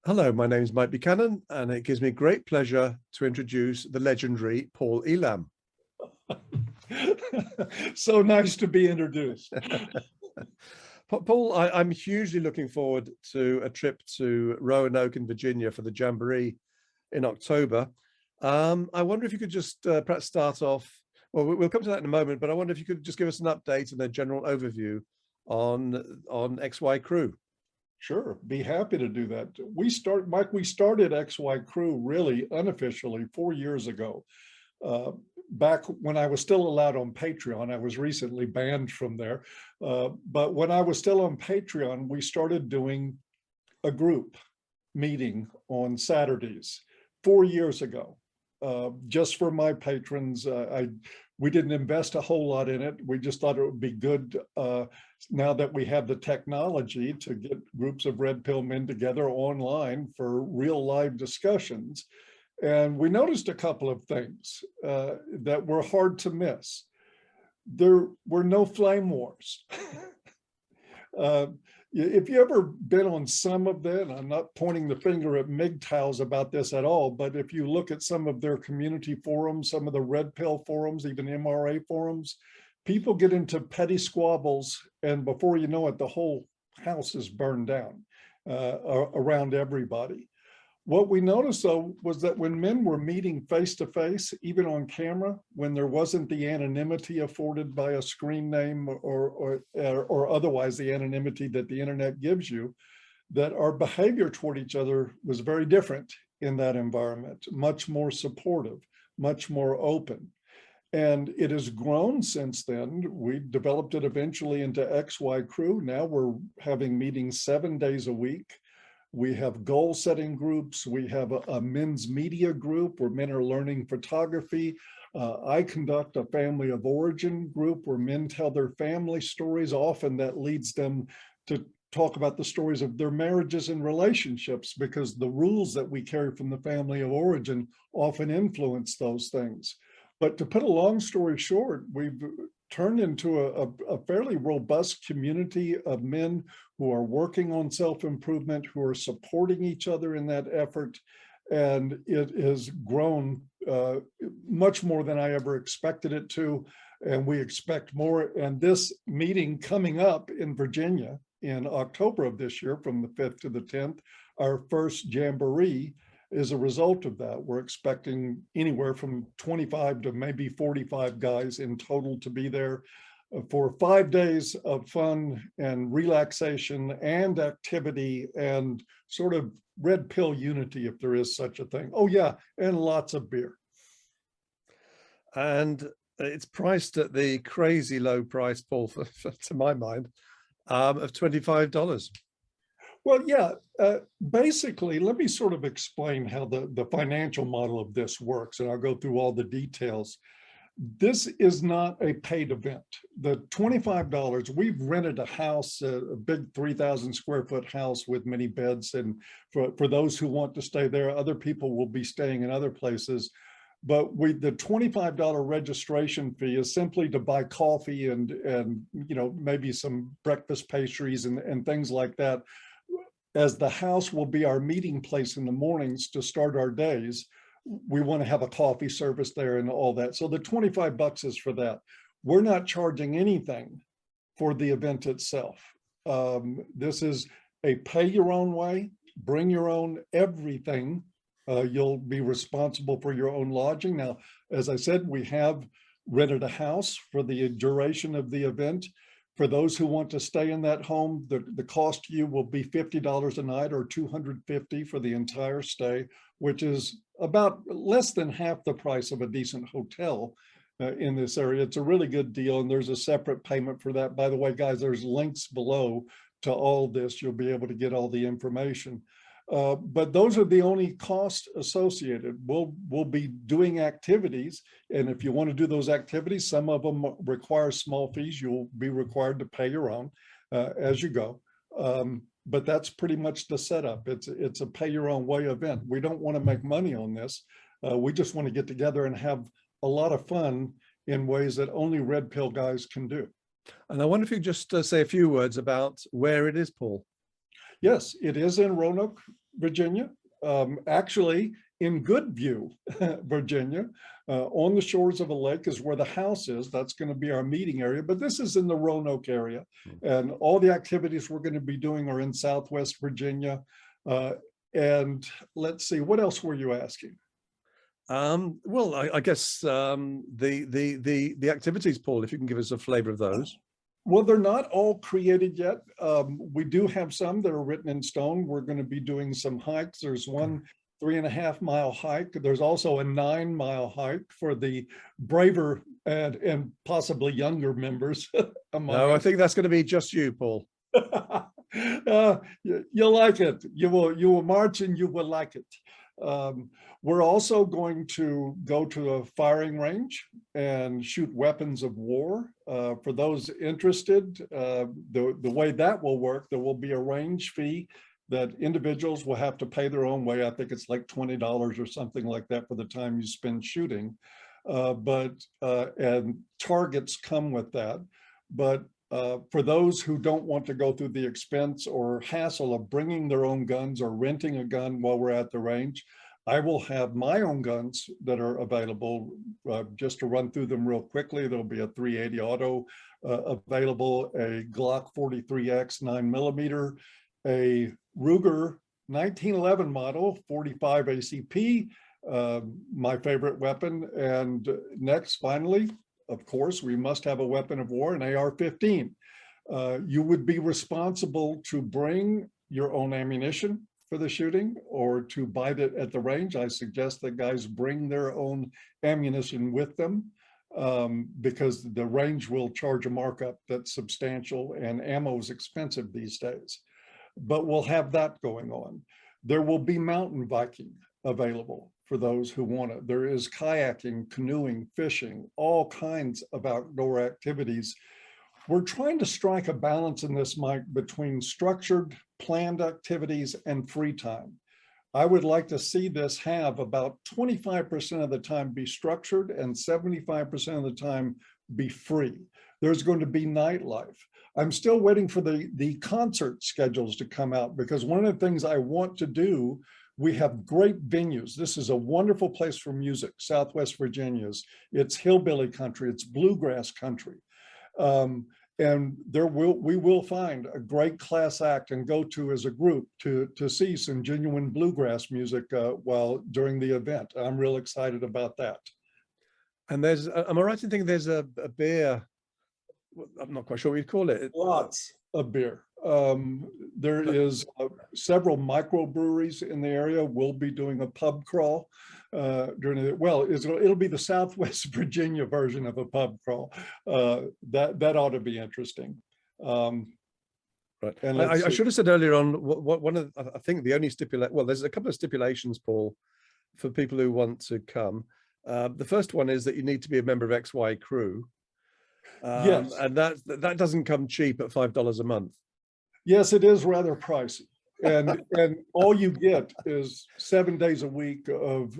Hello, my name is Mike Buchanan, and it gives me great pleasure to introduce the legendary Paul Elam. So nice to be introduced. Paul, I'm hugely looking forward to a trip to Roanoke in Virginia for the Jamboree in October. I wonder if you could just perhaps start off, well, we'll come to that in a moment, but I wonder if you could just give us an update and a general overview on XY Crew. Sure, be happy to do that. Mike, we started XY Crew really unofficially 4 years ago. Back when I was still allowed on Patreon. I was recently banned from there. But when I was still on Patreon, we started doing a group meeting on Saturdays 4 years ago. Just for my patrons. We didn't invest a whole lot in it. We just thought it would be good now that we have the technology to get groups of red pill men together online for real live discussions. And we noticed a couple of things that were hard to miss. There were no flame wars. If you ever been on some of them, I'm not pointing the finger at MGTOWs about this at all, but if you look at some of their community forums, some of the red pill forums, even MRA forums, people get into petty squabbles, and before you know it, the whole house is burned down around everybody. What we noticed, though, was that when men were meeting face to face, even on camera, when there wasn't the anonymity afforded by a screen name or otherwise the anonymity that the internet gives you, that our behavior toward each other was very different in that environment, much more supportive, much more open. And it has grown since then. We developed it eventually into XY Crew. Now we're having meetings 7 days a week. We have goal setting groups. We have a men's media group where men are learning photography. I conduct a family of origin group where men tell their family stories. Often that leads them to talk about the stories of their marriages and relationships, because the rules that we carry from the family of origin often influence those things. But to put a long story short, we've turned into a fairly robust community of men who are working on self-improvement, who are supporting each other in that effort. And it has grown much more than I ever expected it to. And we expect more. And this meeting coming up in Virginia in October of this year, from the 5th to the 10th, our first Jamboree, is a result of that. We're expecting anywhere from 25 to maybe 45 guys in total to be there for 5 days of fun and relaxation and activity and sort of red pill unity, if there is such a thing. Oh yeah, and lots of beer. And it's priced at the crazy low price, Paul, to my mind, of $25. Well, yeah, basically, let me sort of explain how the financial model of this works, and I'll go through all the details. This is not a paid event. The $25, we've rented a house, a big 3,000 square foot house with many beds. And for those who want to stay there, other people will be staying in other places. But the $25 registration fee is simply to buy coffee and maybe some breakfast pastries and things like that. As the house will be our meeting place in the mornings to start our days, we want to have a coffee service there and all that. So the $25 is for that. We're not charging anything for the event itself. This is a pay your own way, bring your own everything. You'll be responsible for your own lodging. Now, as I said, we have rented a house for the duration of the event. For those who want to stay in that home, the cost to you will be $50 a night or $250 for the entire stay, which is about less than half the price of a decent hotel in this area. It's a really good deal, and there's a separate payment for that. By the way, guys, there's links below to all this. You'll be able to get all the information. But those are the only costs associated. We'll be doing activities, and if you want to do those activities, some of them require small fees. You'll be required to pay your own as you go. But that's pretty much the setup. It's a pay your own way event. We don't want to make money on this. We just want to get together and have a lot of fun in ways that only red pill guys can do. And I wonder if you could just say a few words about where it is, Paul. Yes, it is in Roanoke, Virginia, actually in Goodview, Virginia, on the shores of a lake is where the house is. That's going to be our meeting area, but this is in the Roanoke area. And all the activities we're going to be doing are in Southwest Virginia. And let's see, what else were you asking? Well, I guess the activities, Paul, if you can give us a flavor of those. Well, they're not all created yet. We do have some that are written in stone. We're going to be doing some hikes. There's one 3.5 mile hike. There's also a 9 mile hike for the braver and possibly younger members. No, I think that's going to be just you, Paul. You'll like it. You will march and you will like it. We're also going to go to a firing range and shoot weapons of war. For those interested, the way that will work, there will be a range fee that individuals will have to pay their own way. I think it's like $20 or something like that for the time you spend shooting. And targets come with that. But for those who don't want to go through the expense or hassle of bringing their own guns or renting a gun while we're at the range, I will have my own guns that are available. Just to run through them real quickly, there'll be a 380 auto available, a Glock 43X 9mm, a Ruger 1911 model 45 ACP, my favorite weapon. And next, finally, of course, we must have a weapon of war, an AR-15. You would be responsible to bring your own ammunition for the shooting or to buy it at the range. I suggest that guys bring their own ammunition with them because the range will charge a markup that's substantial and ammo is expensive these days. But we'll have that going on. There will be mountain biking available for those who want it. There is kayaking, canoeing, fishing, all kinds of outdoor activities. We're trying to strike a balance in this, Mike, between structured, planned activities and free time. I would like to see this have about 25% of the time be structured and 75% of the time be free. There's going to be nightlife. I'm still waiting for the concert schedules to come out because one of the things I want to do, we have great venues. This is a wonderful place for music. Southwest Virginia's, it's hillbilly country, it's bluegrass country. And we will find a great class act and go to as a group to see some genuine bluegrass music while during the event. I'm real excited about that. And there's, am I right in thinking there's a beer? I'm not quite sure what you'd call it. Lots of beer. There is several microbreweries in the area. We'll be doing a pub crawl during the, well, it'll be the Southwest Virginia version of a pub crawl. That ought to be interesting. Right. And I should have said earlier on, one of, I think the only stipulation, well, there's a couple of stipulations, Paul, for people who want to come. The first one is that you need to be a member of XY Crew. Yes. And that doesn't come cheap at $5 a month. Yes, it is rather pricey. And all you get is 7 days a week of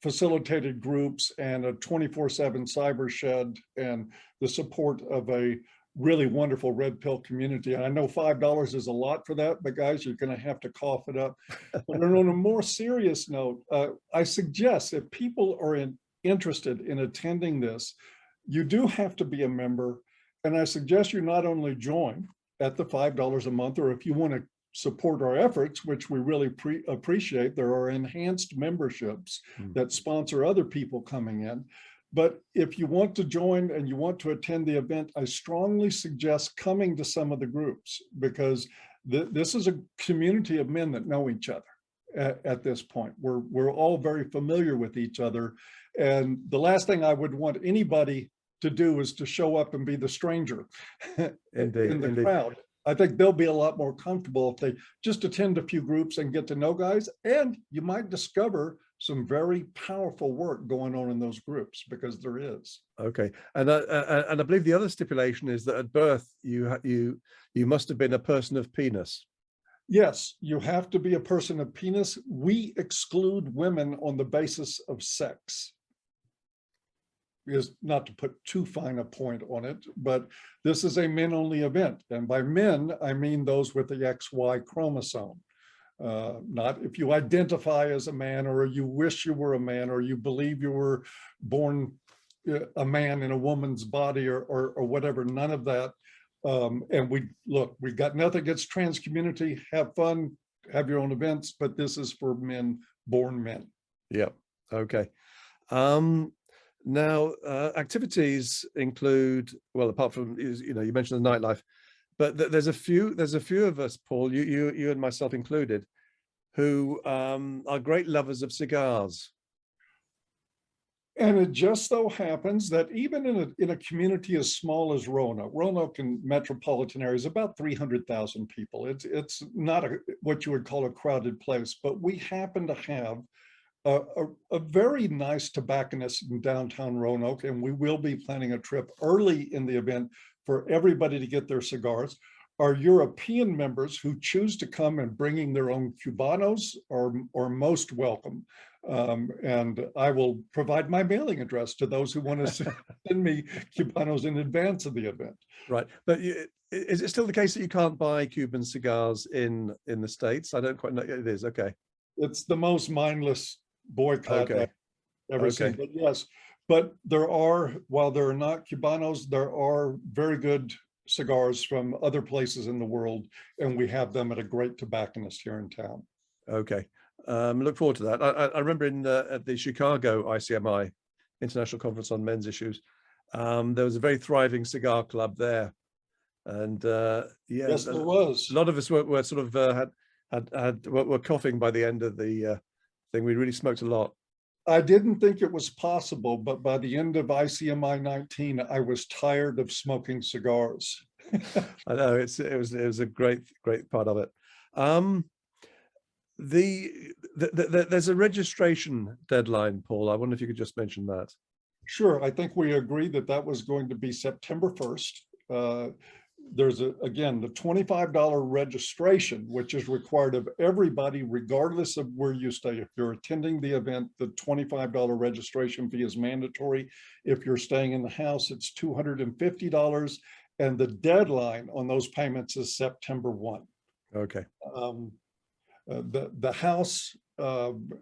facilitated groups and a 24/7 cyber shed and the support of a really wonderful red pill community. And I know $5 is a lot for that, but guys, you're going to have to cough it up. But on a more serious note, I suggest if people are interested in attending this, you do have to be a member. And I suggest you not only join at the $5 a month, or if you want to support our efforts, which we really appreciate, there are enhanced memberships that sponsor other people coming in. But if you want to join and you want to attend the event, I strongly suggest coming to some of the groups because this is a community of men that know each other at this point. We're all very familiar with each other. And the last thing I would want anybody to do is to show up and be the stranger in the crowd. I think they'll be a lot more comfortable if they just attend a few groups and get to know guys, and you might discover some very powerful work going on in those groups because there is. Okay, and I believe the other stipulation is that at birth you must have been a person of penis. Yes, you have to be a person of penis. We exclude women on the basis of sex. Is not to put too fine a point on it, but this is a men-only event. And by men, I mean those with the XY chromosome. Not if you identify as a man, or you wish you were a man, or you believe you were born a man in a woman's body, or whatever, none of that. And we've got nothing against trans community. Have fun, have your own events, but this is for men, born men. Yeah. Okay. Now, activities include, well, apart from, you know, you mentioned the nightlife, but there's a few of us, Paul, you and myself included, who are great lovers of cigars. And it just so happens that even in a community as small as Roanoke and metropolitan area is about 300,000 people. It's not what you would call a crowded place, but we happen to have a very nice tobacconist in downtown Roanoke, and we will be planning a trip early in the event for everybody to get their cigars. Our European members who choose to come and bringing their own Cubanos are most welcome. And I will provide my mailing address to those who want to send me Cubanos in advance of the event. Right, but is it still the case that you can't buy Cuban cigars in the States? I don't quite know. It is, okay. It's the most mindless boycott I've ever seen. But yes, but while there are not Cubanos, there are very good cigars from other places in the world, and we have them at a great tobacconist here in town. Okay, look forward to that. I remember at the Chicago ICMI, International Conference on Men's Issues, there was a very thriving cigar club there, and yes, there was. A lot of us were sort of were coughing by the end of the thing. We really smoked a lot. I didn't think it was possible, but by the end of ICMI 19, I was tired of smoking cigars. I know it was a great part of it. There's a registration deadline, Paul. I wonder if you could just mention that. Sure. I think we agreed that was going to be September 1st. There's again, the $25 registration, which is required of everybody, regardless of where you stay. If you're attending the event, the $25 registration fee is mandatory. If you're staying in the house, it's $250. And the deadline on those payments is September 1. Okay. The house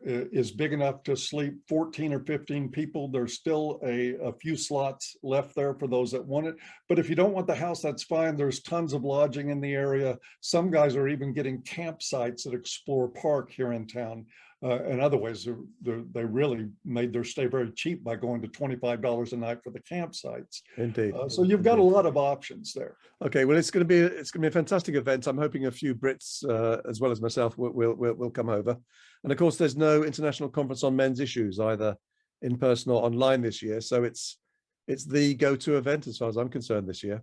is big enough to sleep 14 or 15 people. There's still a few slots left there for those that want it. But if you don't want the house, that's fine. There's tons of lodging in the area. Some guys are even getting campsites at Explore Park here in town. In other ways, they really made their stay very cheap by going to $25 a night for the campsites. Indeed. So you've got a lot of options there. Okay, well, it's going to be a fantastic event. I'm hoping a few Brits, as well as myself, will come over. And of course, there's no International Conference on Men's Issues either in person or online this year. So it's the go-to event as far as I'm concerned this year.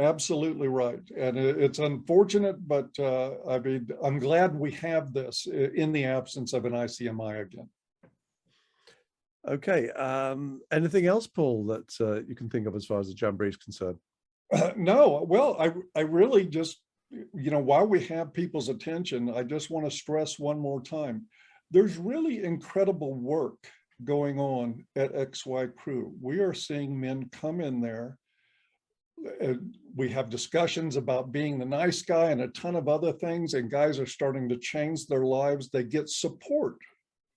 Absolutely right. And it's unfortunate, but I mean, I'm glad we have this in the absence of an ICMI again. Okay. Anything else, Paul, that you can think of as far as the Jamboree is concerned? No, well, I really just, while we have people's attention, I just want to stress one more time, there's really incredible work going on at XY Crew. We are seeing men come in there. We have discussions about being the nice guy and a ton of other things, and guys are starting to change their lives. They get support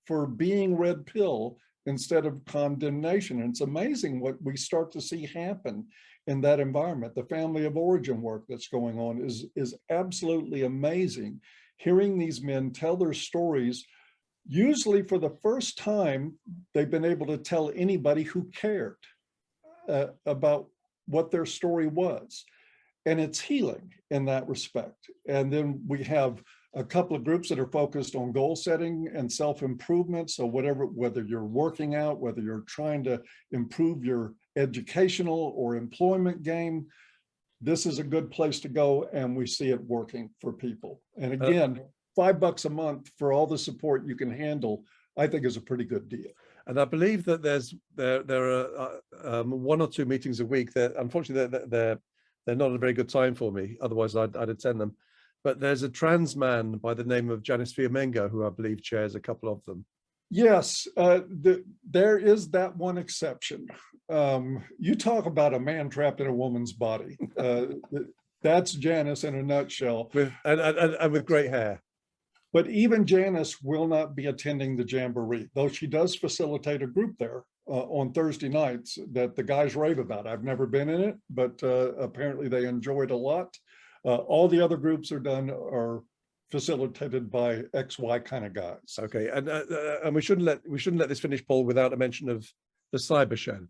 for being red pill instead of condemnation. And it's amazing what we start to see happen in that environment. The family of origin work that's going on is absolutely amazing. Hearing these men tell their stories, usually for the first time, they've been able to tell anybody who cared about what their story was. And it's healing in that respect. And then we have a couple of groups that are focused on goal setting and self-improvement. So whether you're working out, whether you're trying to improve your educational or employment game, this is a good place to go, and we see it working for people. And again, $5 a month for all the support you can handle, I think is a pretty good deal. And I believe that there are 1 or 2 meetings a week that, unfortunately, they're not a very good time for me. Otherwise, I'd attend them. But there's a trans man by the name of Janice Fiamengo, who I believe chairs a couple of them. Yes, there is that one exception. You talk about a man trapped in a woman's body. That's Janice in a nutshell. And with great hair. But even Janice will not be attending the Jamboree, though she does facilitate a group there on Thursday nights that the guys rave about. I've never been in it, but apparently they enjoy it a lot. All the other groups are facilitated by XY kind of guys. Okay, and we shouldn't let this finish, Paul, without a mention of the Cyber Shed.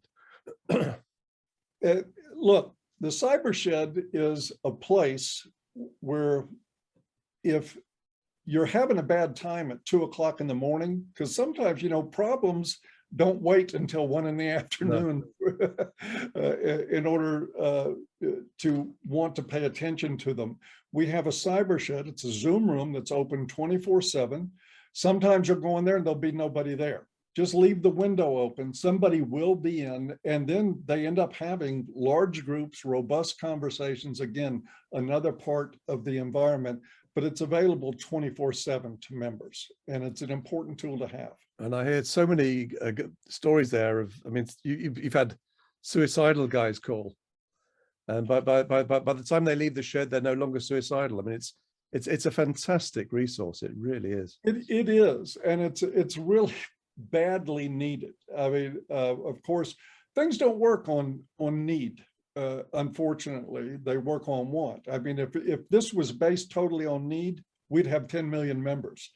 Look, the Cyber Shed is a place where if you're having a bad time at 2 o'clock in the morning, because sometimes, problems don't wait until 1 in the afternoon in order to want to pay attention to them. We have a Cyber Shed. It's a Zoom room that's open 24/7. Sometimes you'll go in there and there'll be nobody there. Just leave the window open. Somebody will be in, and then they end up having large groups, robust conversations. Again, another part of the environment, but it's available 24/7 to members, and it's an important tool to have. And I heard so many stories there of, I mean, you've had suicidal guys call, and by the time they leave the shed, they're no longer suicidal. I mean, it's a fantastic resource. It really is. It is, and it's really badly needed. I mean, of course, things don't work on need. Unfortunately, they work on want. I mean, if this was based totally on need, we'd have 10 million members.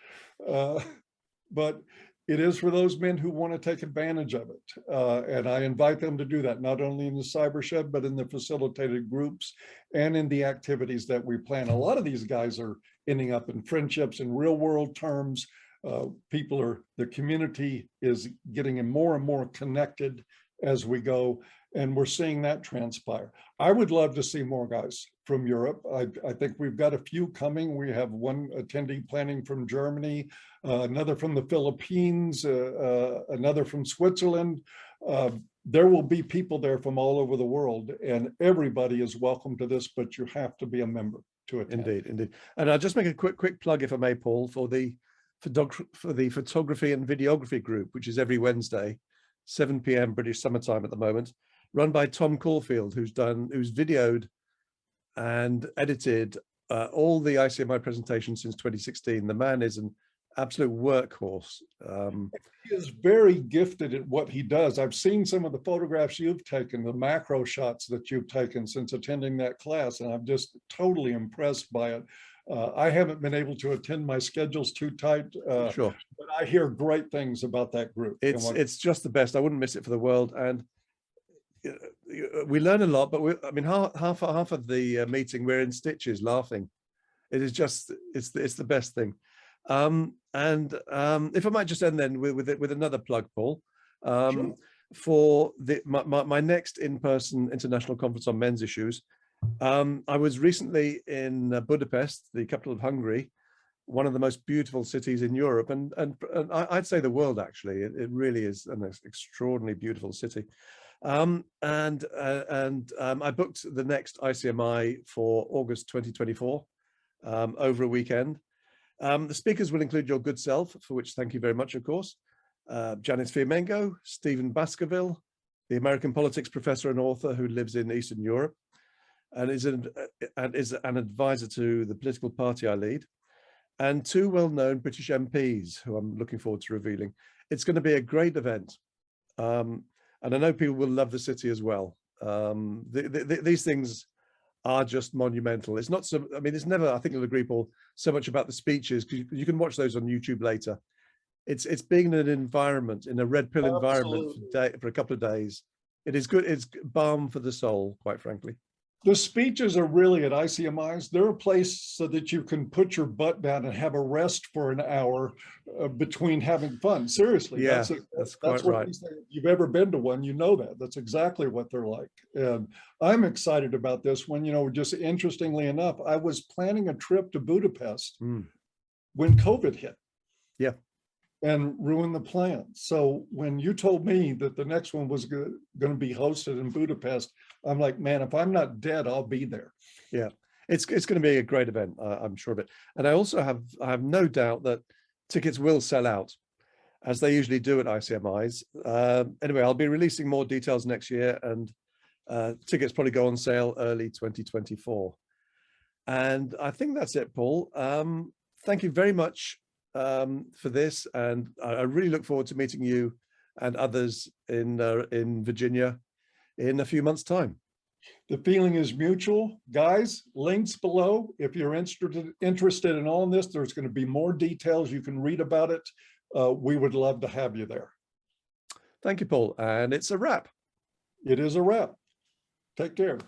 But it is for those men who want to take advantage of it. And I invite them to do that, not only in the Cyber Shed, but in the facilitated groups and in the activities that we plan. A lot of these guys are ending up in friendships in real world terms. The community is getting more and more connected as we go, and we're seeing that transpire. I would love to see more guys from Europe. I think we've got a few coming. We have one attendee planning from Germany, another from the Philippines, another from Switzerland. There will be people there from all over the world, and everybody is welcome to this, but you have to be a member to attend. Indeed. And I'll just make a quick plug, if I may, Paul, for the photography and videography group, which is every Wednesday, 7 p.m. British summertime at the moment, run by Tom Caulfield, who's videoed and edited all the ICMI presentations since 2016. The man is an absolute workhorse. He is very gifted at what he does. I've seen some of the photographs you've taken, the macro shots that you've taken since attending that class, and I'm just totally impressed by it. I haven't been able to attend. My schedule's too tight. Sure. But I hear great things about that group. It's just the best. I wouldn't miss it for the world. And we learn a lot, but I mean, half of the meeting, we're in stitches laughing. It is just, it's the best thing. And if I might just end then with another plug, Paul, Sure. For my next in-person international conference on men's issues. I was recently in Budapest, the capital of Hungary, one of the most beautiful cities in Europe, and I'd say the world, actually. It really is an extraordinarily beautiful city. I booked the next ICMI for August 2024 over a weekend. The speakers will include your good self, for which thank you very much, of course. Janice Fiamengo, Stephen Baskerville, the American politics professor and author who lives in Eastern Europe, and is an advisor to the political party I lead, and 2 well-known British MPs who I'm looking forward to revealing. It's going to be a great event, and I know people will love the city as well. These things are just monumental. It's not so, I mean, it's never, I think you'll agree, Paul, so much about the speeches, because you can watch those on YouTube later. It's being in an environment, in a red pill environment for a couple of days. It is good. It's balm for the soul, quite frankly. The speeches are really at ICMIs. They're a place so that you can put your butt down and have a rest for an hour between having fun. Seriously, yeah, that's quite right. If you've ever been to one, you know that. That's exactly what they're like. And I'm excited about this one. Just interestingly enough, I was planning a trip to Budapest when COVID hit. Yeah. And ruined the plan. So when you told me that the next one was going to be hosted in Budapest, I'm like, man, if I'm not dead, I'll be there. Yeah, it's going to be a great event. I'm sure of it. And I also have no doubt that tickets will sell out, as they usually do at ICMIs. Anyway, I'll be releasing more details next year, and tickets probably go on sale early 2024. And I think that's it, Paul. thank you very much for this, and I really look forward to meeting you and others in Virginia in a few months' time. The feeling is mutual. Guys, links below. If you're interested in all this, there's going to be more details. You can read about it. We would love to have you there. Thank you, Paul. And it's a wrap. It is a wrap. Take care.